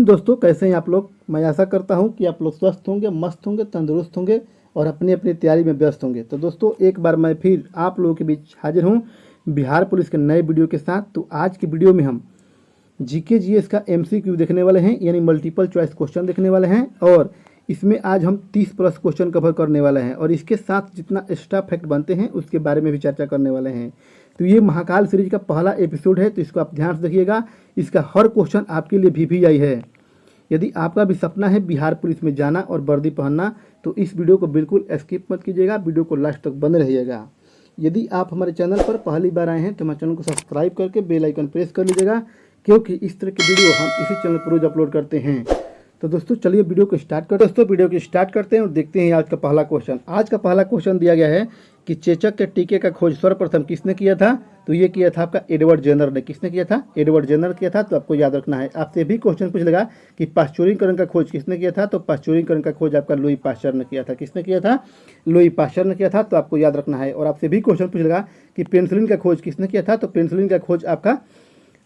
दोस्तों, कैसे हैं आप लोग। मैं आशा करता हूं कि आप लोग स्वस्थ होंगे, मस्त होंगे, तंदुरुस्त होंगे और अपनी अपनी तैयारी में व्यस्त होंगे। तो दोस्तों, एक बार मैं फिर आप लोगों के बीच हाजिर हूं बिहार पुलिस के नए वीडियो के साथ। तो आज की वीडियो में हम जीके जीएस का एमसीक्यू देखने वाले हैं, यानी मल्टीपल चॉइस क्वेश्चन देखने वाले हैं। और इसमें आज हम 30 प्लस क्वेश्चन कवर करने वाले हैं और इसके साथ जितना एक्स्ट्रा फैक्ट बनते हैं उसके बारे में भी चर्चा करने वाले हैं। तो ये महाकाल सीरीज का पहला एपिसोड है, तो इसको आप ध्यान से देखिएगा। इसका हर क्वेश्चन आपके लिए वीवीआई है। यदि आपका भी सपना है बिहार पुलिस में जाना और वर्दी पहनना, तो इस वीडियो को बिल्कुल स्किप मत कीजिएगा, वीडियो को लास्ट तक बने रहिएगा। यदि आप हमारे चैनल पर पहली बार आए हैं तो हमारे चैनल को सब्सक्राइब करके बेल आइकन प्रेस कर लीजिएगा, क्योंकि इस तरह की वीडियो हम इसी चैनल पर रोज अपलोड करते हैं। तो दोस्तों, चलिए वीडियो को स्टार्ट करते हैं और देखते हैं आज का पहला क्वेश्चन। आज का पहला क्वेश्चन दिया गया है कि चेचक के टीके का खोज सर्वप्रथम किसने किया था। तो ये किया था आपका एडवर्ड जेनर ने। किसने किया था? एडवर्ड जेनर किया था। तो आपको याद रखना है। आपसे भी क्वेश्चन पूछ लेगा कि पाश्चुरीकरण का खोज किसने किया था। तो पाश्चुरीकरण का खोज आपका लुई पाश्चर ने किया था। किसने किया था? लुई पाश्चर ने किया था। तो आपको याद रखना है। और आपसे भी क्वेश्चन पूछ लेगा कि पेनिसिलिन का खोज किसने किया था। तो पेनिसिलिन का खोज आपका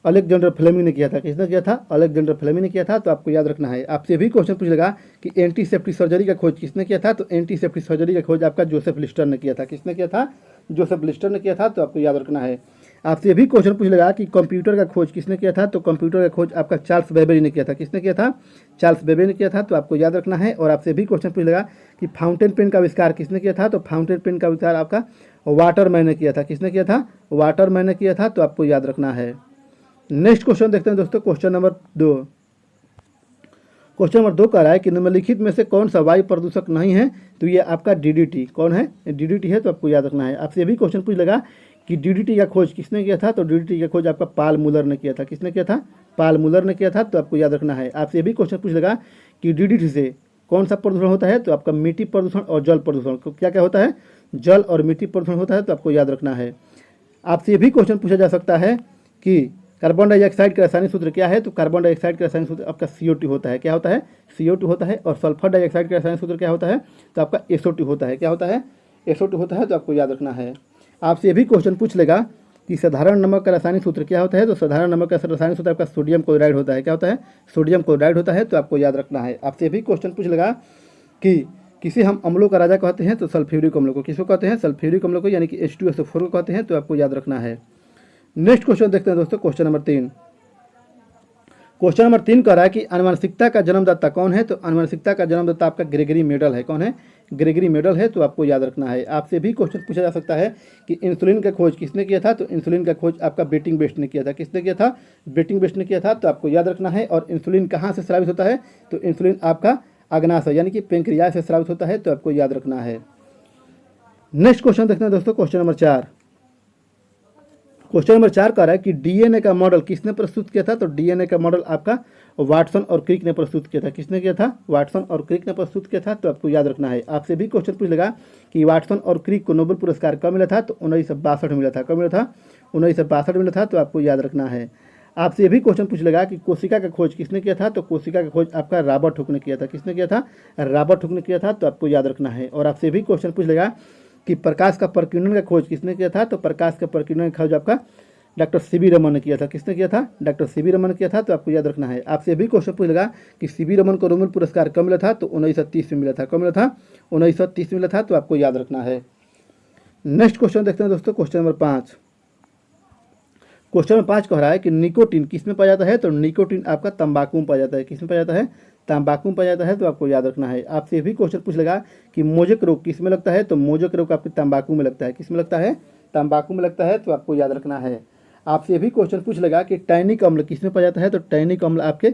अलेक्जेंडर फ्लेमिंग ने किया था। किसने किया था? अलेक्जेंडर फ्लेमिंग ने किया था। तो आपको याद रखना है। आपसे भी क्वेश्चन पूछेगा कि एंटीसेप्टिक सर्जरी का खोज किसने किया था। तो एंटीसेप्टिक सर्जरी का खोज आपका जोसेफ लिस्टर ने किया था। किसने किया था? जोसेफ लिस्टर ने किया था। तो आपको याद रखना है। आपसे भी क्वेश्चन पूछेगा कि कंप्यूटर का खोज किसने किया था। तो कंप्यूटर का खोज आपका चार्ल्स बेबेज ने किया था। किसने किया था? चार्ल्स बेबेज ने किया था। तो आपको याद रखना है। और आपसे भी क्वेश्चन पूछेगा कि फाउंटेन पेन का आविष्कार किसने किया था। तो फाउंटेन पेन का आविष्कार आपका वाटरमैन ने किया था। किसने किया था? वाटरमैन ने किया था। तो आपको याद रखना है। नेक्स्ट क्वेश्चन देखते हैं दोस्तों। क्वेश्चन नंबर 2 कह रहा है कि निम्नलिखित में से कौन सा वायु प्रदूषक नहीं है। तो ये आपका डीडीटी। कौन है? डीडीटी है। तो आपको याद रखना है। आपसे भी क्वेश्चन पूछ लेगा कि डीडीटी का खोज किसने किया था। तो डीडीटी का खोज आपका पाल मुलर ने किया था। किसने किया था? पाल मुलर ने किया था। तो आपको याद रखना है। आपसे भी क्वेश्चन पूछ लेगा कि डीडीटी से कौन सा प्रदूषण होता है। तो आपका मिट्टी प्रदूषण और जल प्रदूषण। क्या क्या होता है? जल और मिट्टी प्रदूषण होता है। तो आपको याद रखना है। आपसे भी क्वेश्चन पूछा जा सकता है कि कार्बन डाइऑक्साइड का रासायनिक सूत्र क्या है। तो कार्बन डाइऑक्साइड का रासायनिक सूत्र आपका CO2 होता है। क्या होता है? CO2 होता है। और सल्फर डाइऑक्साइड का रासायनिक सूत्र क्या होता है? तो आपका SO2 होता है। क्या होता है? SO2 होता है। तो आपको याद रखना है। आपसे ये भी क्वेश्चन पूछ लेगा कि साधारण नमक का रासायनिक सूत्र क्या होता है। तो साधारण नमक का रासायनिक सूत्र आपका सोडियम क्लोराइड होता है। क्या होता है? सोडियम क्लोराइड होता है। तो आपको याद रखना है। आपसे भी क्वेश्चन पूछ लेगा कि किसे हम अम्लों का राजा कहते हैं। तो सल्फ्यूरिक अम्लों को। किसको कहते हैं? सल्फ्यूरिक अम्लों को, यानी कि H2SO4 को कहते हैं। तो आपको याद रखना है। नेक्स्ट क्वेश्चन देखते हैं दोस्तों। क्वेश्चन नंबर 3 कह रहा है कि आनुवंशिकता का जन्मदाता कौन है। तो आनुवंशिकता का जन्मदाता आपका ग्रेगरी मेडल है। कौन है? ग्रेगरी मेडल है। तो आपको याद रखना है। आपसे भी क्वेश्चन पूछा जा सकता है कि इंसुलिन का खोज किसने किया था। तो इंसुलिन का खोज आपका बेटिंग बेस्ट ने किया था। किसने किया था? बेटिंग बेस्ट ने किया था। तो आपको याद रखना है। और इंसुलिन कहाँ से स्रावित होता है। तो इंसुलिन आपका अग्नाशय यानी कि पेंक्रियाज से स्रावित होता है। तो आपको याद रखना है। नेक्स्ट क्वेश्चन देखते हैं दोस्तों। क्वेश्चन नंबर 4 कह रहा है कि डीएनए का मॉडल किसने प्रस्तुत किया था। तो डीएनए का मॉडल आपका वाटसन और क्रिक ने प्रस्तुत किया था। किसने किया था? वाटसन और क्रिक ने प्रस्तुत किया था। तो आपको याद रखना है। आपसे भी क्वेश्चन पूछ लेगा कि वाटसन और क्रिक को नोबेल पुरस्कार कब मिला था। तो 1962 मिला था। कब मिला था? 1962 मिला था। तो आपको याद रखना है। आपसे भी क्वेश्चन पूछ लेगा कि कोशिका का खोज किसने किया था। तो कोशिका का खोज आपका रॉबर्ट हुक ने किया था। किसने किया था? रॉबर्ट हुक ने किया था। तो आपको याद रखना है। और आपसे भी क्वेश्चन पूछ लेगा कि प्रकाश का प्रकीर्णन का खोज किसने किया था। तो प्रकाश का प्रकीर्णन का खोज आपका डॉक्टर सीवी रमन ने किया था। किसने किया था? डॉक्टर सीवी रमन ने किया था। तो आपको याद रखना है। आपसे भी क्वेश्चन पूछेगा कि सीवी रमन को नोबेल पुरस्कार कब मिला था। तो 1930 में मिला था। कब मिला था? 1930 में मिला था। तो आपको याद रखना है। नेक्स्ट क्वेश्चन देखते हैं दोस्तों। क्वेश्चन नंबर 5 कह रहा है कि निकोटीन किस में पाया जाता है। तो निकोटीन आपका तंबाकू में पाया जाता है। किस में पाया जाता है? तंबाकू में पाया जाता है। तो आपको याद रखना है। आपसे भी क्वेश्चन पूछ लेगा कि मोजक रोग किस में लगता है। तो मोजक रोग आपके तंबाकू में लगता है। किस में लगता है? तंबाकू में लगता है। तो आपको याद रखना है। आपसे भी क्वेश्चन पूछ लेगा कि टैनिक अम्ल किस में पाया जाता है। तो टैनिक अम्ल आपके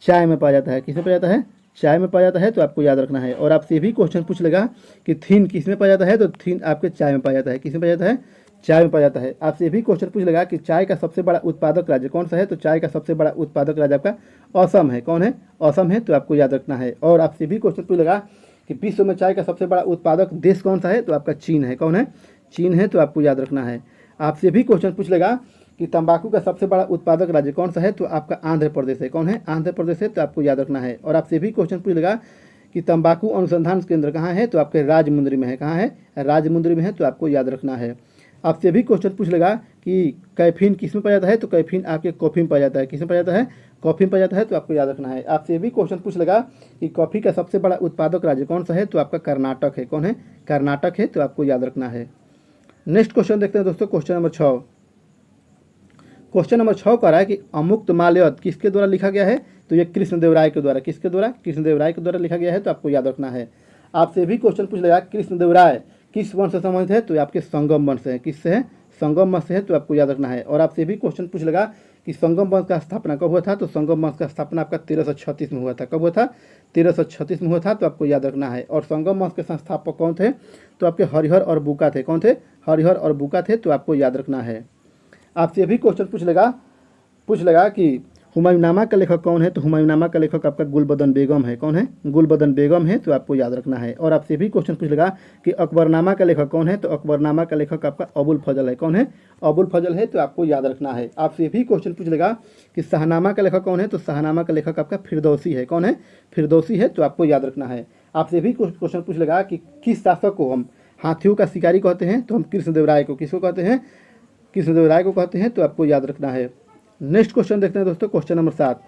चाय में पाया जाता है। किस में पाया जाता है? चाय में पाया जाता है। तो आपको याद रखना है। और आपसे भी क्वेश्चन पूछ लेगा कि थीन किस में पाया जाता है। तो थीन आपके चाय में पाया जाता है। किस में पाया जाता है? चाय में पाया जाता है। आपसे भी क्वेश्चन पूछ लेगा कि चाय का सबसे बड़ा उत्पादक राज्य कौन सा है। तो चाय का सबसे बड़ा उत्पादक राज्य आपका असम है। कौन है? असम है। तो आपको याद रखना है। और आपसे भी क्वेश्चन पूछ लेगा कि विश्व में चाय का सबसे बड़ा उत्पादक देश कौन सा है। तो आपका चीन है। कौन है? चीन है। तो आपको याद रखना है। आपसे भी क्वेश्चन पूछ लेगा कि तंबाकू का सबसे बड़ा उत्पादक राज्य कौन सा है। तो आपका आंध्र प्रदेश है। कौन है? आंध्र प्रदेश है। तो आपको याद रखना है। और आपसे भी क्वेश्चन पूछ लेगा कि तंबाकू अनुसंधान केंद्र कहाँ है। तो आपके राजमुंद्री में है। कहाँ है? राजमुंद्री में है। तो आपको याद रखना है। आपसे भी क्वेश्चन पूछ लेगा कि कैफीन किस में पाया जाता है, तो कैफीन आपके कॉफ़ी में पाया जाता है। किस में पाया जाता है? कॉफ़ी में पाया जाता है, तो आपको याद रखना है। आपसे भी क्वेश्चन पूछ लेगा कि कॉफ़ी का सबसे बड़ा उत्पादक राज्य कौन सा है, तो आपका कर्नाटक है। कौन है? कर्नाटक है, तो आपको याद रखना है। नेक्स्ट क्वेश्चन देखते हैं दोस्तों, क्वेश्चन नंबर 6। क्वेश्चन नंबर 6 कह रहा है कि अमुक्त माल्यद किसके द्वारा लिखा गया है, तो ये कृष्णदेवराय के द्वारा। किसके द्वारा? कृष्णदेवराय के द्वारा लिखा गया है, तो आपको याद रखना है। आपसे भी क्वेश्चन पूछ लेगा कृष्णदेवराय किस वंश से संबंधित है, तो ये आपके संगम वंश से है। किससे है? संगम वंश से है, तो आपको याद रखना है। और आपसे भी क्वेश्चन पूछ लेगा कि संगम वंश का स्थापना कब हुआ था, तो संगम वंश का स्थापना आपका 1336 में हुआ था। कब हुआ था? 1336 में हुआ था, तो आपको याद रखना है। और संगम वंश के संस्थापक कौन थे, तो आपके हरिहर और बुका थे। कौन थे? हरिहर और बुका थे, तो आपको याद रखना है। आपसे भी क्वेश्चन पूछ लेगा कि हुमायूंनामा का लेखक कौन है, तो हुमायूंनामा का लेखक आपका गुलबदन बेगम है। कौन है? गुलबदन बेगम है, तो आपको याद रखना है। और आपसे भी क्वेश्चन पूछ लेगा कि अकबरनामा का लेखक कौन है, तो अकबरनामा का लेखक आपका अबुल फजल है। कौन है? अबुल फजल है, तो आपको याद रखना है। आपसे भी क्वेश्चन पूछ लेगा कि शाहनामा का लेखक कौन है, तो शाहनामा का लेखक आपका फिरदौसी है। कौन है? फिरदौसी है, तो आपको याद रखना है। आपसे भी क्वेश्चन पूछ लेगा कि किस शासक को हम हाथियों का शिकारी कहते हैं, तो हम कृष्णदेवराय को। किसको कहते हैं? कृष्णदेवराय को कहते हैं, तो आपको याद रखना है। नेक्स्ट क्वेश्चन देखते हैं दोस्तों, क्वेश्चन नंबर 7।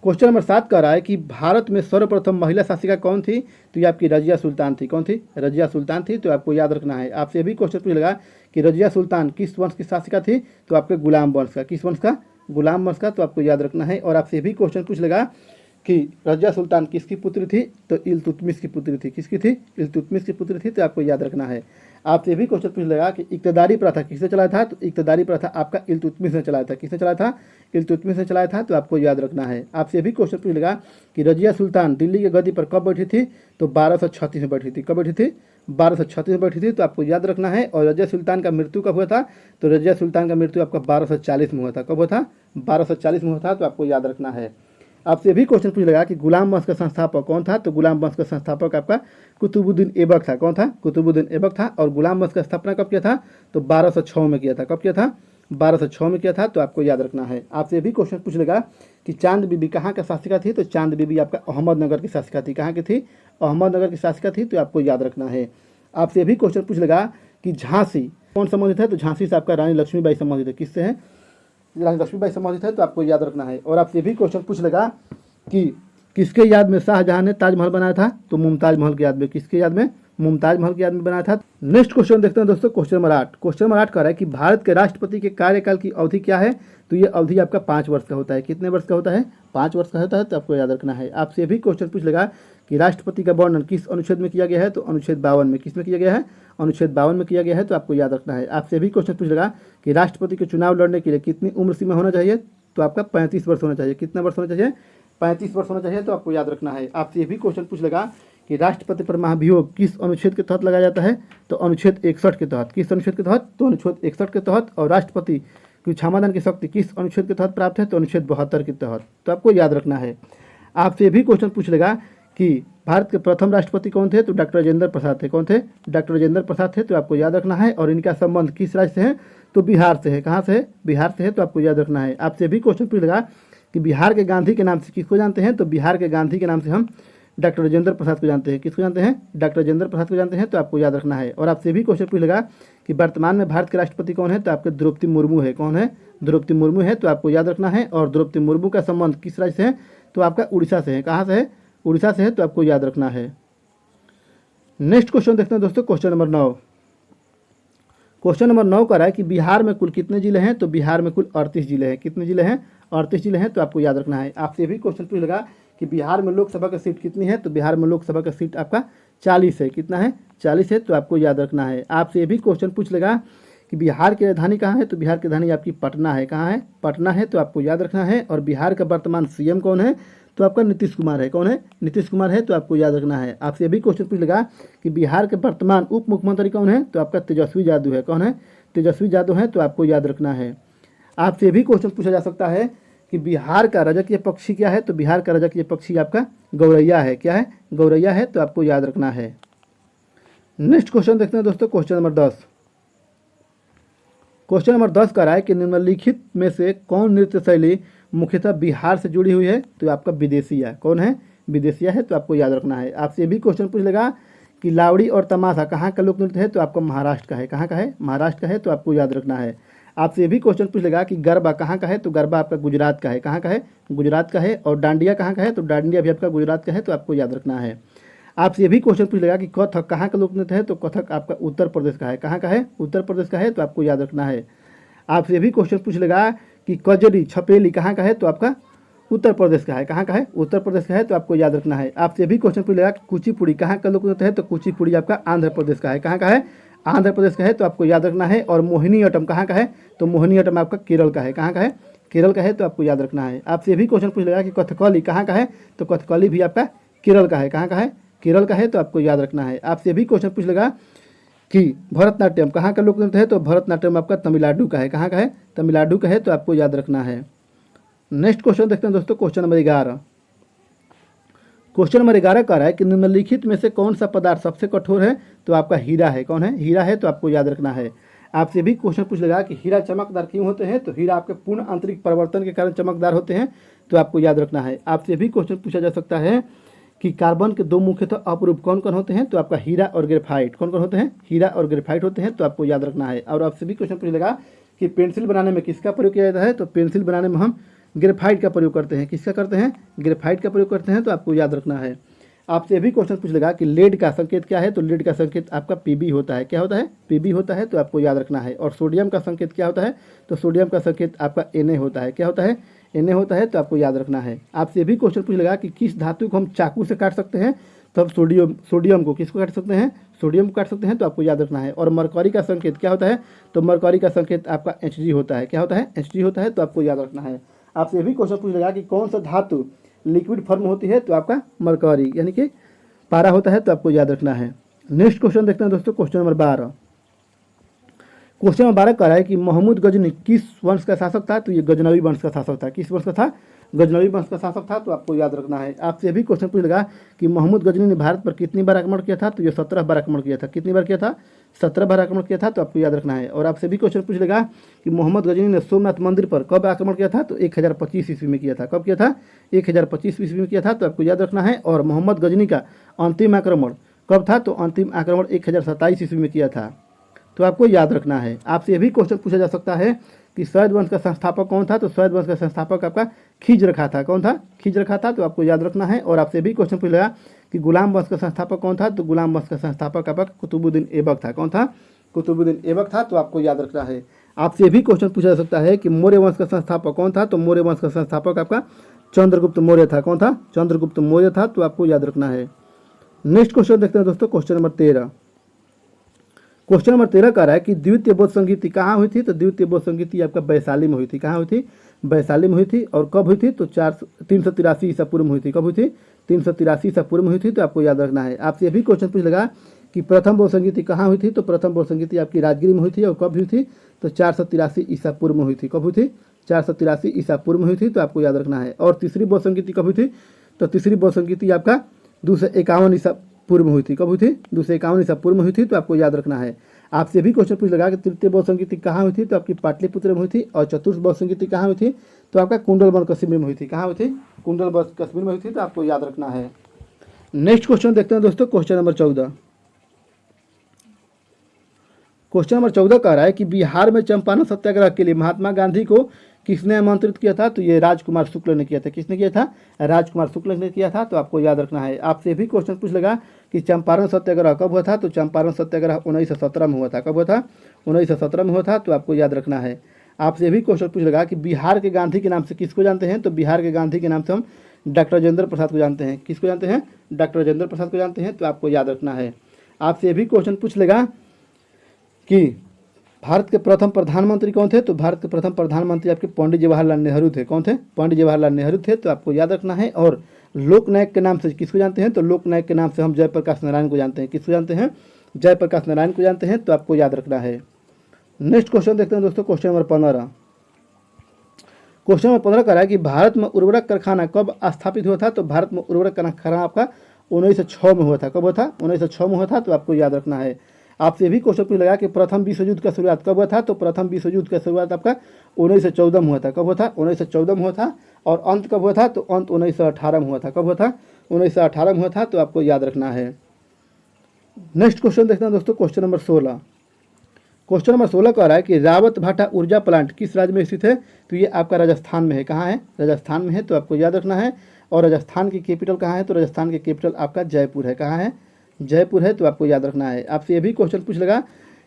क्वेश्चन नंबर 7 कह रहा है कि भारत में सर्वप्रथम महिला शासिका कौन थी, तो ये आपकी रजिया सुल्तान थी। कौन थी? रजिया सुल्तान थी, तो आपको याद रखना है। आपसे भी क्वेश्चन पूछ लेगा कि रजिया सुल्तान किस वंश की शासिका थी, तो आपके गुलाम वंश का। किस वंश का? गुलाम वंश का, तो आपको याद रखना है। और आपसे भी क्वेश्चन पूछ लेगा कि रजिया सुल्तान किसकी पुत्री थी, तो इल्तुतमिश की पुत्री थी। किसकी थी? इल्तुतमिश की पुत्री थी, तो आपको याद रखना है। आपसे भी क्वेश्चन पूछ लेगा कि इक्तदारी प्रथा किसने चलाया था, तो इक्तदारी प्रथा आपका इल्तुतमिश ने चलाया था। किसने चलाया था? इल्तुतमिश ने चलाया था, तो आपको याद रखना है। आपसे भी क्वेश्चन पूछ लेगा कि रजिया सुल्तान दिल्ली की गद्दी पर कब बैठी थी, तो 1236 में बैठी थी। कब बैठी थी? 1236 में बैठी थी, तो आपको याद रखना है। और रजिया सुल्तान का मृत्यु कब हुआ था, तो रजिया सुल्तान का मृत्यु आपका 1240 में हुआ था। कब हुआ था? 1240 में हुआ था, तो आपको याद रखना है। आपसे भी क्वेश्चन पूछ लेगा कि गुलाम वंश का संस्थापक कौन था, तो गुलाम वंश का संस्थापक आपका कुतुबुद्दीन ऐबक था। कौन था? कुतुबुद्दीन ऐबक था। और गुलाम वंश का स्थापना कब किया था, तो 1206 में किया था। कब किया था? 1206 में किया था, तो आपको याद रखना है। आपसे भी क्वेश्चन पूछ लेगा कि चांद बीबी कहाँ का शासिका थी, तो चांद बीबी आपका अहमदनगर की शासिका थी। कहाँ की थी? अहमदनगर की शासिका थी, तो आपको याद रखना है। आपसे भी क्वेश्चन पूछ लेगा कि झांसी कौन संबंधित है, तो झांसी से आपका रानी लक्ष्मीबाई संबंधित है। किससे है? रानी लक्ष्मीबाई संबंधित है, तो आपको याद रखना है। और आपसे भी क्वेश्चन पूछ लेगा कि किसके याद में शाहजहां ने ताजमहल बनाया था, तो मुमताज महल की याद में। किसके याद में? मुमताज महल की याद में बनाया था। नेक्स्ट क्वेश्चन देखते हैं दोस्तों, क्वेश्चन नंबर 8। क्वेश्चन नंबर 8 कह रहा है कि भारत के राष्ट्रपति के कार्यकाल की अवधि क्या है, तो ये अवधि आपका 5 वर्ष का होता है। कितने वर्ष का होता है? 5 वर्ष का होता है, तो आपको याद रखना है। आपसे भी क्वेश्चन पूछ लेगा कि राष्ट्रपति का वर्णन किस अनुच्छेद में किया गया है, तो अनुच्छेद 52 में। किस में किया गया है? अनुच्छेद 52 में किया गया है, तो आपको याद रखना है। आपसे भी क्वेश्चन पूछ लेगा कि राष्ट्रपति के चुनाव लड़ने के लिए कितनी उम्र सीमा होना चाहिए, तो आपका 35 वर्ष होना चाहिए। कितना वर्ष होना चाहिए? 35 वर्ष होना चाहिए, तो आपको याद रखना है। आपसे ये भी क्वेश्चन पूछ लेगा कि राष्ट्रपति पर महाभियोग किस अनुच्छेद के तहत लगाया जाता है, तो अनुच्छेद 61 के तहत। किस अनुच्छेद के तहत? तो अनुच्छेद 61 के तहत। और राष्ट्रपति की क्षमादान की शक्ति किस अनुच्छेद के तहत प्राप्त है, तो अनुच्छेद 72 के तहत, तो आपको याद रखना है। आपसे ये भी क्वेश्चन पूछ लेगा कि भारत के प्रथम राष्ट्रपति कौन थे, तो डॉक्टर राजेंद्र प्रसाद थे। कौन थे? डॉक्टर राजेंद्र प्रसाद थे, तो आपको याद रखना है। और इनका संबंध किस राज्य से है, तो बिहार से है। कहाँ से है? बिहार से है, तो आपको याद रखना है। आपसे भी क्वेश्चन पूछ लेगा कि बिहार के गांधी के नाम से किसको जानते हैं, तो बिहार के गांधी के नाम से हम डॉक्टर राजेंद्र प्रसाद को जानते हैं। किसको जानते हैं? डॉक्टर राजेंद्र प्रसाद को जानते हैं, तो आपको याद रखना है। और आपसे भी क्वेश्चन पूछ लेगा कि वर्तमान में भारत के राष्ट्रपति कौन है, तो आपके द्रौपदी मुर्मू है। कौन है? द्रौपदी मुर्मू है, तो आपको याद रखना है। और द्रौपदी मुर्मू का संबंध किस राज्य से है, तो आपका उड़ीसा से है। कहाँ से है? उड़ीसा से है, तो आपको याद रखना है। नेक्स्ट क्वेश्चन देखते हैं दोस्तों, क्वेश्चन नंबर 9। क्वेश्चन नंबर 9 कह रहा है कि बिहार में कुल कितने जिले हैं, तो बिहार में कुल 38 जिले हैं। कितने जिले हैं? 38 जिले हैं, तो आपको याद रखना है। आपसे भी क्वेश्चन पूछ लेगा कि बिहार में लोकसभा का सीट कितनी है, तो बिहार में लोकसभा का सीट आपका 40 है। कितना है? 40 है, तो आपको याद रखना है। आपसे भी क्वेश्चन पूछ लेगा कि बिहार की राजधानी कहाँ है, तो बिहार की राजधानी आपकी पटना है। कहाँ है? पटना है, तो आपको याद रखना है। और बिहार का वर्तमान सीएम कौन है, तो आपका नीतीश कुमार है। कौन है? नीतीश कुमार है, तो आपको याद रखना है। आपसे भी क्वेश्चन पूछ लेगा कि बिहार के वर्तमान उप मुख्यमंत्री कौन है, तो आपका तेजस्वी यादव है। कौन है? तेजस्वी यादव है, तो आपको याद रखना है। आपसे भी क्वेश्चन पूछा जा सकता है कि बिहार का राजकीय पक्षी क्या है, तो बिहार का राजकीय पक्षी आपका गौरैया है। क्या है? गौरैया है, तो आपको याद रखना है। नेक्स्ट क्वेश्चन देखते हैं दोस्तों, क्वेश्चन नंबर 10। क्वेश्चन नंबर 10 कह रहा है कि निम्नलिखित में से कौन नृत्य शैली मुख्यतः बिहार से जुड़ी हुई है, तो आपका विदेशिया। कौन है? विदेशिया है, तो आपको याद रखना है। आपसे भी क्वेश्चन पूछ लेगा कि लावड़ी और तमाशा कहाँ का लोक नृत्य है, तो आपका महाराष्ट्र का है। कहाँ का है? महाराष्ट्र का है, तो आपको याद रखना है। आपसे ये भी क्वेश्चन पूछ लेगा कि गरबा कहाँ का है, तो गरबा आपका गुजरात का है। कहाँ का है? गुजरात का है। और डांडिया कहाँ का है, तो डांडिया भी आपका गुजरात का है, तो आपको याद रखना है। आपसे ये भी क्वेश्चन पूछ लेगा कि कथक कहाँ का लोक नृत्य है, तो कथक आपका उत्तर प्रदेश का है। कहाँ का है? उत्तर प्रदेश का है, तो आपको याद रखना है। आपसे ये भी क्वेश्चन पूछ लेगा कि कजरी छपेली कहाँ का है, तो आपका उत्तर प्रदेश का है। कहाँ का है? उत्तर प्रदेश का है, तो आपको याद रखना है। आपसे भी क्वेश्चन पूछ लेगा कि कुचिपुड़ी कहाँ का लोक नृत्य है, तो कुचिपुड़ी आपका आंध्र प्रदेश का है। कहाँ का है? आंध्र प्रदेश का है, तो आपको याद रखना है। और मोहिनीअट्टम कहाँ का है, तो मोहिनीअट्टम आपका केरल का है। कहाँ का है? केरल का है, तो आपको याद रखना है। आपसे भी क्वेश्चन पूछ लेगा कि कथकली कहाँ का है, तो कथकली भी आपका केरल का है। कहाँ का है? केरल का है, तो आपको याद रखना है। आपसे भी क्वेश्चन पूछ लेगा कि भरतनाट्यम कहाँ का लोक नृत्य है, तो भरतनाट्यम आपका तमिलनाडु का है। कहाँ का है? तमिलनाडु का है, तो आपको याद रखना है। नेक्स्ट क्वेश्चन देखते हैं दोस्तों, क्वेश्चन नंबर 11। क्वेश्चन नंबर 11 कह रहा है कि निम्नलिखित में से कौन सा पदार्थ सबसे कठोर है, तो आपका हीरा है। कौन है? हीरा है, तो आपको याद रखना है। आपसे भी क्वेश्चन पूछ लेगा कि हीरा चमकदार क्यों होते हैं, तो हीरा आपके पूर्ण आंतरिक परिवर्तन के कारण चमकदार होते हैं, तो आपको याद रखना है। आपसे भी क्वेश्चन पूछा जा सकता है कि कार्बन के दो मुख्यतः अपरूप कौन कौन होते हैं, तो आपका हीरा और ग्रेफाइट। कौन कौन होते हैं? हीरा और ग्रेफाइट होते हैं, तो आपको याद रखना है। और आपसे भी क्वेश्चन पूछ लेगा कि पेंसिल बनाने में किसका प्रयोग किया जाता है, तो पेंसिल बनाने में हम ग्रेफाइट का प्रयोग करते हैं। किसका करते हैं? ग्रेफाइट का प्रयोग करते हैं, तो आपको याद रखना है। आपसे भी क्वेश्चन पूछ लेगा कि लेड का संकेत क्या है, तो लेड का संकेत आपका पीबी होता है। क्या होता है? पीबी होता है, तो आपको याद रखना है। और सोडियम का संकेत क्या होता है, तो सोडियम का संकेत आपका Na होता है। क्या होता है? Na होता है, तो आपको याद रखना है। आपसे भी क्वेश्चन पूछ लेगा कि किस धातु को हम चाकू से काट सकते हैं, तो हम सोडियम को किसको काट सकते हैं? सोडियम को काट सकते हैं, तो आपको याद रखना है। और मरकरी का संकेत क्या होता है, तो मरकरी का संकेत आपका Hg होता है। क्या होता है? Hg होता है, तो आपको याद रखना है। आपसे ये भी क्वेश्चन पूछ लेगा कि कौन सा धातु लिक्विड फॉर्म होती है, तो आपका मरकरी यानी कि पारा होता है, तो आपको याद रखना है। नेक्स्ट क्वेश्चन देखते हैं दोस्तों, क्वेश्चन नंबर 12। क्वेश्चन नंबर 12 कह रहा है कि महमूद गजनी किस वंश का शासक था, तो ये गजनवी वंश का शासक था। किस वंश का था? गजनवी वंश का शासक था, तो आपको याद रखना है। आपसे ये भी क्वेश्चन पूछ लेगा कि महमूद गजनी ने भारत पर कितनी बार आक्रमण किया था, तो ये 17 बार आक्रमण किया था। कितनी बार किया था? 17 बार आक्रमण किया था, तो आपको याद रखना है। और आपसे भी क्वेश्चन पूछ लेगा कि मोहम्मद गजनी ने सोमनाथ मंदिर पर कब आक्रमण किया था, तो 1025 ईस्वी में किया था। कब किया था? 1025 ईस्वी में किया था, तो आपको याद रखना है। और मोहम्मद गजनी का अंतिम आक्रमण कब था, तो अंतिम आक्रमण 1027 ईस्वी में किया था, तो आपको याद रखना है। आपसे ये भी क्वेश्चन पूछा जा सकता है कि शैद वंश का संस्थापक कौन था, तो शैद वंश का संस्थापक आपका खिज्र था। कौन था? खिज्र था, तो आपको याद रखना है। और आपसे भी क्वेश्चन पूछेगा कि गुलाम वंश का संस्थापक कौन था, तो गुलाम वंश का संस्थापक आपका कुतुबुद्दीन ऐबक था। कौन था? कुतुबुद्दीन ऐबक था, तो आपको याद रखना है। आपसे ये भी क्वेश्चन पूछा जा सकता है कि मौर्य वंश का संस्थापक कौन था, तो मौर्य वंश का संस्थापक आपका चंद्रगुप्त मौर्य था। कौन था? चंद्रगुप्त मौर्य था, तो आपको याद रखना है। नेक्स्ट क्वेश्चन देखते हैं दोस्तों, क्वेश्चन नंबर 13। क्वेश्चन नंबर 13 कह रहा है कि द्वितीय बौद्ध संगीति कहाँ हुई थी, तो द्वितीय बौद्ध संगीति आपका वैशाली में हुई थी। कहाँ हुई थी? वैशाली में हुई थी। और कब हुई थी, तो 383 ईसा पूर्व में हुई थी। कब हुई थी? 383 ईसा पूर्व में हुई थी, तो आपको याद रखना है। आपसे ये भी क्वेश्चन पूछ लेगा कि प्रथम बौद्ध संगीति कहाँ हुई थी, तो प्रथम बौद्ध संगीति आपकी राजगिरी में हुई थी। और कब हुई थी, तो 483 ईसा पूर्व में हुई थी। कब हुई थी? 483 ईसा पूर्व में हुई थी, तो आपको याद रखना है। और तीसरी बौद्ध संगीति कब हुई थी, तो तीसरी बौद्ध संगीति आपका 251 ईसा पूर्व में हुई थी। कब हुई थी? 251 ईसा पूर्व में हुई थी, तो आपको याद रखना है। आपसे भी क्वेश्चन पूछ लगा कि तृतीय बौद्ध संगीति कहाँ हुई थी, तो आपकी पाटलिपुत्र में हुई थी। और चतुर्थ बौद्ध संगीति कहाँ हुई थी, तो आपका कुंडलवन कश्मीर में हुई थी। कहाँ हुई थी? कुंडलवन कश्मीर में हुई थी, तो आपको याद रखना है। नेक्स्ट क्वेश्चन देखते हैं दोस्तों, क्वेश्चन नंबर 14। क्वेश्चन नंबर 14 कह रहा है कि बिहार में चंपारण सत्याग्रह के लिए महात्मा गांधी को किसने आमंत्रित किया था, तो ये राजकुमार शुक्ल ने किया था। किसने किया था? राजकुमार शुक्ल ने किया था, तो आपको याद रखना है। आपसे भी क्वेश्चन पूछ लेगा कि चंपारण सत्याग्रह कब हुआ था, तो चंपारण सत्याग्रह 1917 में हुआ था। कब हुआ था? 1917 में हुआ था, तो आपको याद रखना है। आपसे भी क्वेश्चन पूछ लेगा कि बिहार के गांधी के नाम से किसको जानते हैं, तो बिहार के गांधी के नाम से हम डॉक्टर राजेंद्र प्रसाद को जानते हैं। किसको जानते हैं? डॉक्टर राजेंद्र प्रसाद को जानते हैं, तो आपको याद रखना है। आपसे भी क्वेश्चन पूछ लेगा कि भारत के प्रथम प्रधानमंत्री कौन थे, तो भारत के प्रथम प्रधानमंत्री आपके पंडित जवाहरलाल नेहरू थे। कौन थे? पंडित जवाहरलाल नेहरू थे, तो आपको याद रखना है। और लोकनायक के नाम से किसको जानते हैं, तो लोकनायक के नाम से हम जयप्रकाश नारायण को जानते हैं। किसको जानते हैं? जयप्रकाश नारायण को जानते हैं, तो आपको याद रखना है। नेक्स्ट क्वेश्चन देखते हैं दोस्तों, क्वेश्चन नंबर 15। क्वेश्चन नंबर 15 कह रहा है कि भारत में उर्वरक कारखाना कब स्थापित हुआ था, तो भारत में उर्वरक कारखाना आपका 1906 में हुआ था। कब हुआ था? 1906 में हुआ था, तो आपको याद रखना है। आपसे भी क्वेश्चन पूछ लगा कि प्रथम विश्व युद्ध का शुरुआत कब हुआ था, तो प्रथम विश्व युद्ध का शुरुआत आपका 1914 में हुआ था। कब हुआ था? 1914 में हुआ था। और अंत कब हुआ था, तो अंत 1918 में हुआ था। कब हुआ था? 1918 में हुआ था, तो आपको याद रखना है। नेक्स्ट क्वेश्चन देखते हैं दोस्तों, क्वेश्चन नंबर 16। क्वेश्चन नंबर 16 कह रहा है कि रावत भाटा ऊर्जा प्लांट किस राज्य में स्थित है? तो ये आपका राजस्थान में है। कहाँ है? राजस्थान में है, तो आपको याद रखना है। और राजस्थान की कैपिटल कहाँ है? तो राजस्थान की कैपिटल आपका जयपुर है। कहाँ है? जयपुर है, तो आपको याद रखना है। आपसे ये भी क्वेश्चन पूछ लेगा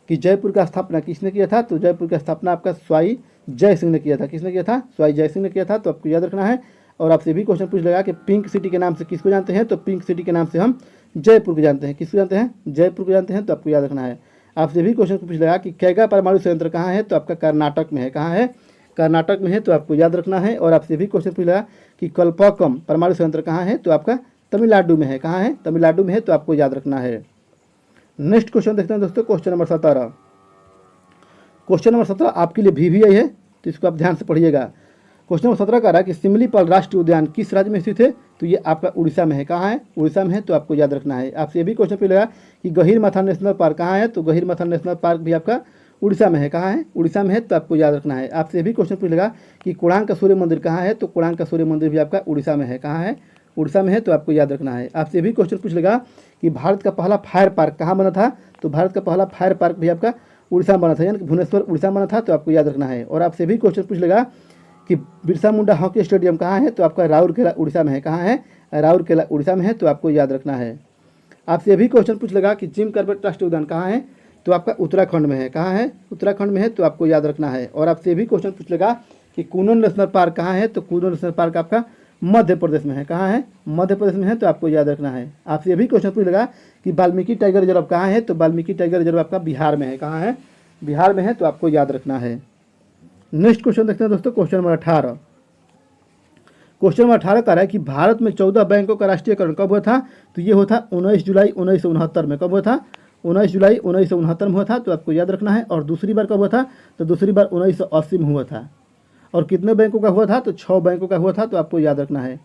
कि जयपुर का स्थापना किसने किया था? तो जयपुर का स्थापना आपका स्वाई जय सिंह ने किया था। किसने किया था? स्वाई जय सिंह ने किया था, तो आपको याद रखना है। और आपसे भी क्वेश्चन पूछ लेगा कि पिंक सिटी के नाम से किसको जानते हैं? तो पिंक सिटी के नाम से हम जयपुर को जानते हैं। किसको जानते हैं? जयपुर को जानते हैं, तो आपको याद रखना है। आपसे भी क्वेश्चन पूछ लेगा कि कैगा परमाणु संयंत्र कहाँ है? तो आपका कर्नाटक में है। कहाँ है? कर्नाटक में है, तो आपको याद रखना है। और आपसे भी क्वेश्चन पूछ लेगा कि कल्पाकम परमाणु संयंत्र कहाँ है? तो आपका तमिलनाडु में है। कहाँ है? तमिलनाडु में है, तो आपको याद रखना है। नेक्स्ट क्वेश्चन देखते हैं दोस्तों, क्वेश्चन नंबर 17। क्वेश्चन नंबर 17 आपके लिए VVI है, तो इसको आप ध्यान से पढ़िएगा। क्वेश्चन नंबर 17 का रहा है कि सिमलीपाल राष्ट्रीय उद्यान किस राज्य में स्थित है? तो ये आपका उड़ीसा में है। कहाँ है? उड़ीसा में है, तो आपको याद रखना है। आपसे ये भी क्वेश्चन पूछेगा कि गहीरमाथा नेशनल पार्क कहाँ है? तो गहीरमाथा नेशनल पार्क भी आपका उड़ीसा में है। कहाँ है? उड़ीसा में है, तो आपको याद रखना है। आपसे ये भी क्वेश्चन पूछेगा कि कोणार्क का सूर्य मंदिर कहाँ है? तो कोणार्क का सूर्य मंदिर भी आपका उड़ीसा में है। कहाँ है? उड़ीसा में है, तो आपको याद रखना है। आपसे भी क्वेश्चन पूछ लेगा कि भारत का पहला फायर पार्क कहाँ बना था? तो भारत का पहला फायर पार्क भी आपका उड़ीसा में बना था, यानी कि भुवनेश्वर उड़ीसा में बना था, तो आपको याद रखना है। और आपसे भी क्वेश्चन पूछ लेगा कि बिरसा मुंडा हॉकी स्टेडियम कहाँ है? तो आपका राउरकेला उड़ीसा में है। कहाँ है? राउरकेला उड़ीसा में है, तो आपको याद रखना है। आपसे भी क्वेश्चन पूछ लेगा कि जिम कॉर्बेट राष्ट्रीय उद्यान कहाँ है? तो आपका उत्तराखंड में है। कहाँ है? उत्तराखंड में है, तो आपको याद रखना है। और आपसे भी क्वेश्चन पूछ लेगा कि कूनो नेशनल पार्क कहाँ है? तो कूनो नेशनल पार्क आपका मध्य प्रदेश में है। कहाँ है? मध्य प्रदेश में है, तो आपको याद रखना है। आपसे ये भी क्वेश्चन पूछ लेगा कि वाल्मीकि टाइगर रिजर्व कहाँ है? तो वाल्मीकि टाइगर रिजर्व आपका बिहार में है। कहाँ है? बिहार में है, तो आपको याद रखना है। नेक्स्ट क्वेश्चन देखते हैं दोस्तों, क्वेश्चन नंबर 18। क्वेश्चन नंबर 18 का रहा है कि भारत में 14 बैंकों का राष्ट्रीयकरण कब हुआ था? तो ये हुआ था 19 जुलाई 1969 में। कब हुआ था? 19 जुलाई 1969 में हुआ था, तो आपको याद रखना है। और दूसरी बार कब हुआ था? तो दूसरी बार 1980 में हुआ था। और कितने बैंकों का हुआ था? तो 6 बैंकों का हुआ था, तो आपको याद रखना है।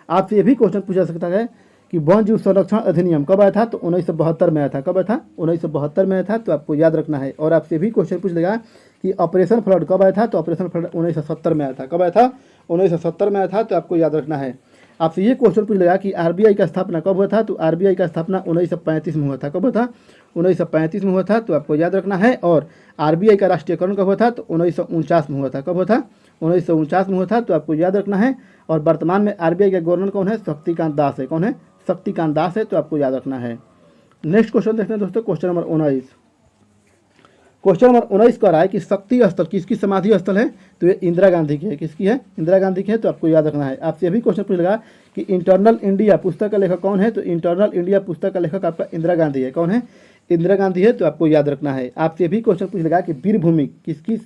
आपसे ये भी क्वेश्चन पूछा सकता है कि वन जीव संरक्षण अधिनियम कब आया था? तो 1972 में आया था। कब आया था? 1972 में आया था, तो आपको याद रखना है। और आपसे भी क्वेश्चन पूछ लेगा कि ऑपरेशन फ्लड कब आया था? तो ऑपरेशन फ्लड 1970 में आया था। कब आया था? 1970 में आया था, तो आपको याद रखना है। आपसे ये क्वेश्चन पूछ लेगा कि RBI का स्थापना कब हुआ था? तो RBI का स्थापना 1935 में हुआ था। कब हुआ था? 1935 में हुआ था, तो आपको याद रखना है। और RBI का राष्ट्रीयकरण कब हुआ था? तो 1949 में हुआ था। कब हुआ था? 1949 में हुआ था, तो आपको याद रखना है। और वर्तमान में RBI का गवर्नर कौन है? शक्तिकांत दास है। कौन है? शक्तिकांत दास है, तो आपको याद रखना है। नेक्स्ट क्वेश्चन देखते हैं दोस्तों, क्वेश्चन नंबर 19। क्वेश्चन नंबर 19 का रहा है कि शक्ति स्थल किसकी समाधि स्थल है? तो ये इंदिरा गांधी की है। किसकी है? इंदिरा गांधी की है, तो आपको याद रखना है। आपसे ये भी क्वेश्चन पूछेगा कि इंटरनल इंडिया पुस्तक का लेखक कौन है? तो इंटरनल इंडिया पुस्तक का लेखक आपका इंदिरा गांधी है। कौन है? इंदिरा गांधी है, तो आपको याद रखना है। आपसे भी क्वेश्चन पूछेगा कि वीरभूमि किसकी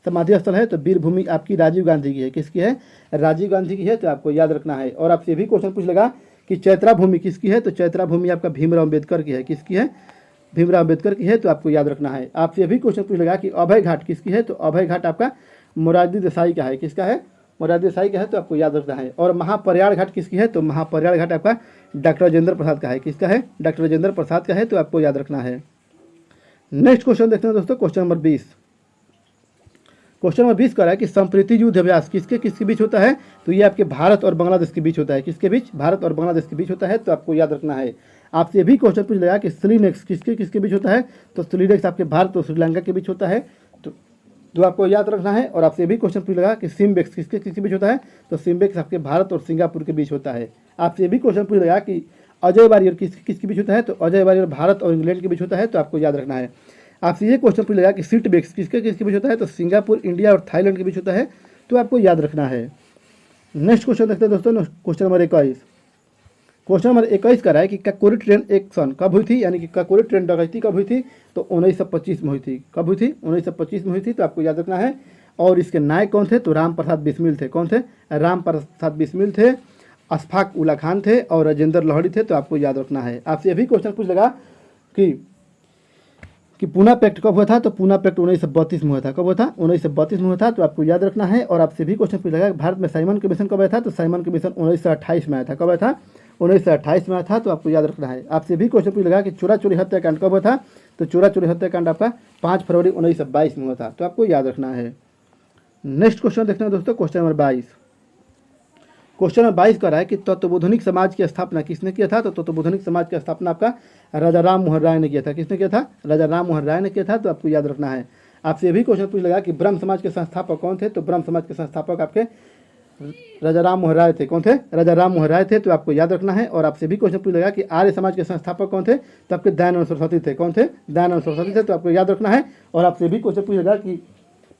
समाधि स्थल है? तो वीरभूमि आपकी राजीव गांधी की है। किसकी है? राजीव गांधी की है, तो आपको याद रखना है। और आपसे भी क्वेश्चन पूछ लेगा कि चैत्रा भूमि किसकी है? तो चैत्रा भूमि आपका भीमराव अम्बेडकर की है। किसकी है? भीमराव अम्बेडकर की है, तो आपको याद रखना है। आपसे भी क्वेश्चन पूछ लेगा कि अभय घाट किसकी है? तो अभय घाट आपका मोरारजी देसाई का है। किसका है? मोरारजी देसाई का है, तो आपको याद रखना है। और महाप्रयाण घाट किसकी है? तो महाप्रयाण घाट आपका डॉक्टर राजेंद्र प्रसाद का है। किसका है? डॉक्टर राजेंद्र प्रसाद का है, तो आपको याद रखना है। नेक्स्ट क्वेश्चन देखते हैं दोस्तों, क्वेश्चन नंबर 20। क्वेश्चन नंबर 20 का है कि संप्रीति युद्ध अभ्यास किसके किसके बीच होता है? तो ये आपके भारत और बांग्लादेश के बीच होता है। किसके बीच? भारत और बांग्लादेश के बीच होता है, तो आपको याद रखना है। आपसे भी क्वेश्चन पूछ लेगा कि स्लीनेक्स किसके किसके बीच होता है? तो स्लीनेक्स आपके भारत और श्रीलंका के बीच होता है, तो आपको याद रखना है। और आपसे भी क्वेश्चन पूछ लेगा कि सिम्बेक्स किसके किसके बीच होता है? तो सिम्बेक्स आपके भारत और सिंगापुर के बीच होता है। आपसे भी क्वेश्चन पूछ लेगा कि अजय वारियर किसके बीच होता है? तो अजय वारियर भारत और इंग्लैंड के बीच होता है, तो आपको याद रखना है। आपसे ये क्वेश्चन पूछ लेगा कि सिटबेक्स किसके किसके बीच होता है? तो सिंगापुर, इंडिया और थाईलैंड के बीच होता है, तो आपको याद रखना है। नेक्स्ट क्वेश्चन देखते हैं दोस्तों, क्वेश्चन नंबर 21। क्वेश्चन नंबर 21 का है कि काकोरी ट्रेन एक्शन कब हुई थी? यानी कि काकोरी ट्रेन डकैती कब हुई थी? तो 1925 में हुई थी। कब हुई थी? 1925 में हुई थी, तो आपको याद रखना है। और इसके नायक कौन थे? तो राम प्रसाद बिस्मिल थे। कौन थे? राम प्रसाद बिस्मिल थे, अशफाक उल्ला खान थे और राजेंद्र लाहौरी थे, तो आपको याद रखना है। आपसे ये भी क्वेश्चन पूछ लेगा कि पूना पैक्ट कब हुआ था? तो पूना पैक्ट 1932 में हुआ था। कब हुआ था? 1932 में हुआ था, तो आपको याद रखना है। और आपसे भी क्वेश्चन पूछ लेगा भारत में साइमन कमीशन कब आया था? तो साइमन कमीशन 1928 में आया था। कब आया था? 1928 में आया था, तो आपको याद रखना है। आपसे भी क्वेश्चन पूछ लेगा कि चोरा चोरी हत्याकांड कब हुआ था? तो चोरा चोरी हत्याकांड आपका 5 फरवरी 1922 में हुआ था, तो आपको याद रखना है। नेक्स्ट क्वेश्चन देखते हैं दोस्तों, क्वेश्चन नंबर 22। क्वेश्चन नंबर 22 का रहा है कि तत्वबोधनिक समाज की स्थापना किसने किया था? तो तत्वबोधनिक समाज की स्थापना आपका राजा राम मोहन राय ने किया था। किसने किया था? राजा राम मोहन राय ने किया था। तो आपको याद रखना है। आपसे ये भी क्वेश्चन पूछ लेगा कि ब्रह्म समाज के संस्थापक कौन थे? तो ब्रह्म समाज के संस्थापक आपके राजा राम मोहन राय थे। कौन थे? राजा राम मोहन राय थे। तो आपको याद रखना है। और आपसे भी क्वेश्चन पूछ लेगा कि आर्य समाज के संस्थापक कौन थे? तो आपके दयानंद सरस्वती थे। कौन थे? दयानंद सरस्वती थे। तो आपको याद रखना है। और आपसे भी क्वेश्चन पूछेगा कि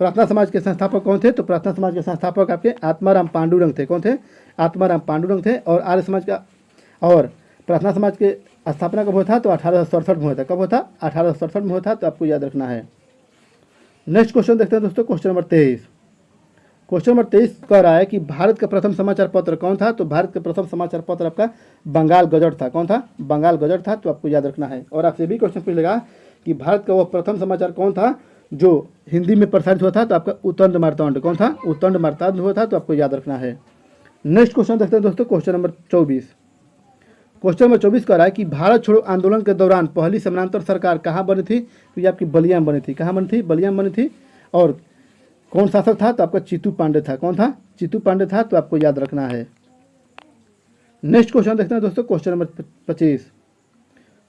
प्रार्थना समाज के संस्थापक कौन थे? तो प्रार्थना समाज के संस्थापक आपके आत्माराम पांडुरंग थे। कौन थे? आत्माराम पांडुरंग थे। और आर्य समाज का और प्रार्थना समाज के स्थापना कब हुआ था? तो 1867 में हुआ था। कब हुआ था? 1867 में हुआ था। तो आपको याद रखना है। नेक्स्ट क्वेश्चन देखते हैं दोस्तों, क्वेश्चन नंबर 23। क्वेश्चन नंबर 23 कह रहा है कि भारत का प्रथम समाचार पत्र कौन था? तो भारत का प्रथम समाचार पत्र आपका बंगाल गजट था। कौन था? बंगाल गजट था। तो आपको याद रखना है। और आपसे भी क्वेश्चन पूछेगा कि भारत का वो प्रथम समाचार कौन था जो हिंदी में प्रसारित हुआ था? तो आपका उत्तंड मार्तांड। कौन था? उत्तंड मार्तांड हुआ था। तो आपको याद रखना है। नेक्स्ट क्वेश्चन देखते हैं दोस्तों, क्वेश्चन नंबर 24। क्वेश्चन नंबर 24 कह रहा है कि भारत छोड़ो आंदोलन के दौरान पहली समानांतर सरकार कहाँ बनी थी? तो ये आपकी बलिया में बनी थी। कहाँ बनी थी? बलिया में बनी थी। और कौन शासक था? तो आपका चित्तू पांडे था। कौन था? चित्तू पांडे था। तो आपको याद रखना है। नेक्स्ट क्वेश्चन देखते हैं दोस्तों, क्वेश्चन नंबर 25।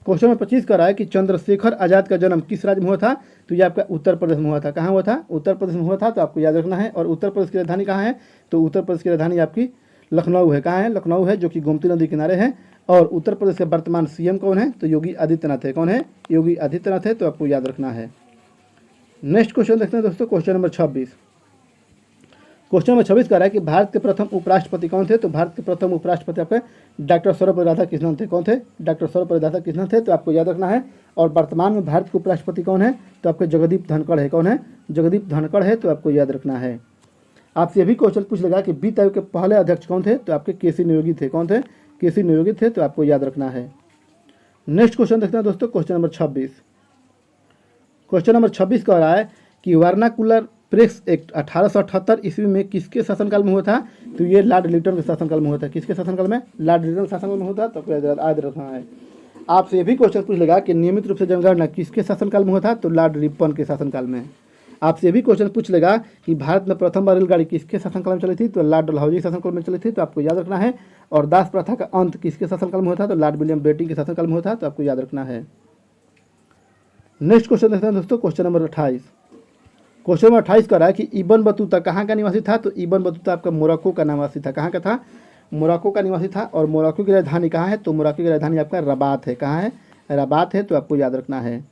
क्वेश्चन नंबर 25 कह रहा है कि चंद्रशेखर आजाद का जन्म किस राज्य में हुआ था? तो ये आपका उत्तर प्रदेश में हुआ था। कहाँ हुआ था? उत्तर प्रदेश में हुआ था। तो आपको याद रखना है। और उत्तर प्रदेश की राजधानी कहाँ है? तो उत्तर प्रदेश की राजधानी आपकी लखनऊ है। कहाँ है? लखनऊ है, जो कि गोमती नदी किनारे है। और उत्तर प्रदेश के वर्तमान सीएम कौन है? तो योगी आदित्यनाथ है। कौन है? योगी आदित्यनाथ है। तो आपको याद रखना है। नेक्स्ट क्वेश्चन देखते हैं दोस्तों, क्वेश्चन नंबर 26। क्वेश्चन नंबर 26 कह रहा है कि भारत के प्रथम उपराष्ट्रपति कौन थे? तो भारत के प्रथम उपराष्ट्रपति आपके डॉक्टर सर्वपल्ली राधाकृष्णन थे। कौन थे? डॉक्टर सर्वपल्ली राधाकृष्णन थे। तो आपको याद रखना है। और वर्तमान में भारत के उपराष्ट्रपति कौन है? तो आपके जगदीप धनखड़ है। कौन है? जगदीप धनखड़ है। तो आपको याद रखना है। आपसे ये भी क्वेश्चन पूछ लेगा कि वित्त आयोग के पहले अध्यक्ष कौन थे? तो आपके केसी नियोगी थे। कौन थे? केसी नियोगी थे। तो आपको याद रखना है। नेक्स्ट क्वेश्चन देखते हैं दोस्तों, क्वेश्चन नंबर 26। क्वेश्चन नंबर 26 कह रहा है कि वर्नाकुलर प्रेस एक्ट 1878 ईस्वी में किसके शासनकाल में हुआ था? तो ये लॉर्ड लिटन के शासनकाल में हुआ था। किसके शासनकाल में? लॉर्ड लिटन शासनकाल में होता। तो आपको याद रखना है। आपसे ये भी क्वेश्चन पूछ लेगा कि नियमित रूप से जनगणना किसके शासनकाल में हुआ था? तो लॉर्ड रिपन के शासनकाल में। आपसे भी क्वेश्चन पूछ लेगा कि भारत में प्रथम बार रेलगाड़ी किसके शासनकाल में चली थी? तो लॉर्ड डलहौजी शासनकाल में चली थी। तो आपको याद रखना है। और दास प्रथा का अंत किसके शासनकाल में होता? तो लॉर्ड विलियम बेटिंग के शासनकाल में होता। तो आपको याद रखना है। नेक्स्ट क्वेश्चन देखते हैं दोस्तों, क्वेश्चन नंबर 28। क्वेश्चन नंबर 28 कह रहा है कि इब्न बतूता कहाँ का निवासी था? तो इब्न बतूता आपका मोरक्को का निवासी था। कहाँ का था? मोरक्को का निवासी था। और मोरक्को की राजधानी कहाँ है? तो मोरक्को की राजधानी आपका रबात है। कहाँ है? रबात है। तो आपको याद रखना है।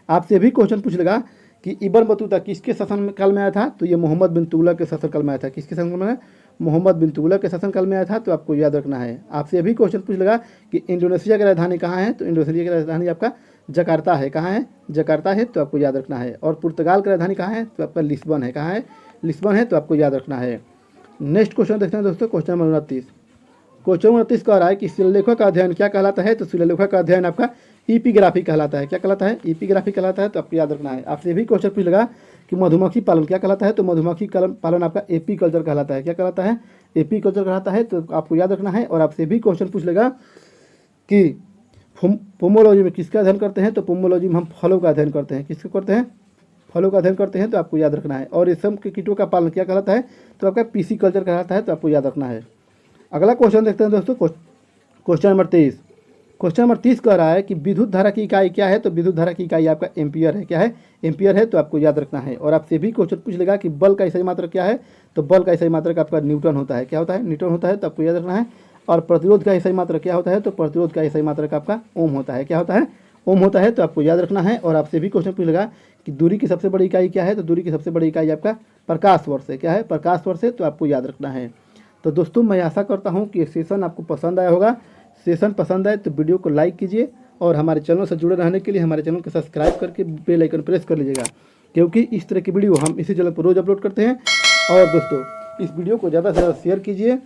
आपसे भी क्वेश्चन पूछ लेगा कि इब्न बतूता किसके शासनकाल में आया था? तो ये मोहम्मद बिन तुगलक के शासनकाल में आया था। किसके शासनकाल में? मोहम्मद बिन तुगलक के शासनकाल में आया था। तो आपको याद रखना है। आपसे भी क्वेश्चन पूछ लेगा कि इंडोनेशिया की राजधानी कहाँ है? तो इंडोनेशिया की राजधानी आपका जकार्ता है। कहाँ है? जकार्ता है। तो आपको याद रखना है। और पुर्तगाल की राजधानी कहाँ है? तो आपका लिस्बन है। कहाँ है? लिस्बन है। तो आपको याद रखना है। नेक्स्ट क्वेश्चन देखते हैं दोस्तों, क्वेश्चन नंबर 29। क्वेश्चन नंबर 29 कह रहा है कि शिलालेखों का अध्ययन क्या कहलाता है? तो शिलालेखों का अध्ययन आपका एपिग्राफी कहलाता है। क्या कहलाता है? एपिग्राफी कहलाता है। तो आपको याद रखना है। आपसे भी क्वेश्चन पूछ लेगा कि मधुमक्खी पालन क्या कहलाता है? तो मधुमक्खी पालन आपका एपीकल्चर कहलाता है। क्या कहलाता है? एपीकल्चर कहलाता है। तो आपको याद रखना है। और आपसे भी क्वेश्चन पूछ लेगा कि पोमोलॉजी में किसका अध्ययन करते हैं? तो पोमोलॉजी में हम फलों का अध्ययन करते हैं। किसको करते हैं? फलों का अध्ययन करते हैं। तो आपको याद रखना है। और रेशम के कीटों का पालन क्या कहलाता है? तो आपका पीसी कल्चर कहलाता है। तो आपको याद रखना है। अगला क्वेश्चन देखते हैं दोस्तों, क्वेश्चन नंबर 23। क्वेश्चन नंबर 30 कह रहा है कि विद्युत धारा की इकाई क्या है? तो विद्युत धारा की इकाई आपका एम्पियर है। क्या है? एम्पियर है। तो आपको याद रखना है। और आपसे भी क्वेश्चन पूछ लेगा कि बल का सही मात्रक क्या है? तो बल का सही मात्रक आपका न्यूटन होता है। क्या होता है? न्यूटन होता है। तो आपको याद रखना है। और प्रतिरोध का सही मात्रक क्या होता है? तो प्रतिरोध का सही मात्रक आपका ओम होता है। क्या होता है? ओम होता है। तो आपको याद रखना है। और आपसे भी क्वेश्चन पूछ लेगा कि दूरी की सबसे बड़ी इकाई क्या है? तो दूरी की सबसे बड़ी इकाई आपका प्रकाश वर्ष है। क्या है? प्रकाश वर्ष है। तो आपको याद रखना है। तो दोस्तों मैं आशा करता हूँ कि ये सेशन आपको पसंद आया होगा। सेशन पसंद आए तो वीडियो को लाइक कीजिए। और हमारे चैनल से जुड़े रहने के लिए हमारे चैनल को सब्सक्राइब करके बेल आइकन प्रेस कर लीजिएगा, क्योंकि इस तरह की वीडियो हम इसी चैनल पर रोज़ अपलोड करते हैं। और दोस्तों इस वीडियो को ज़्यादा से ज़्यादा शेयर कीजिए।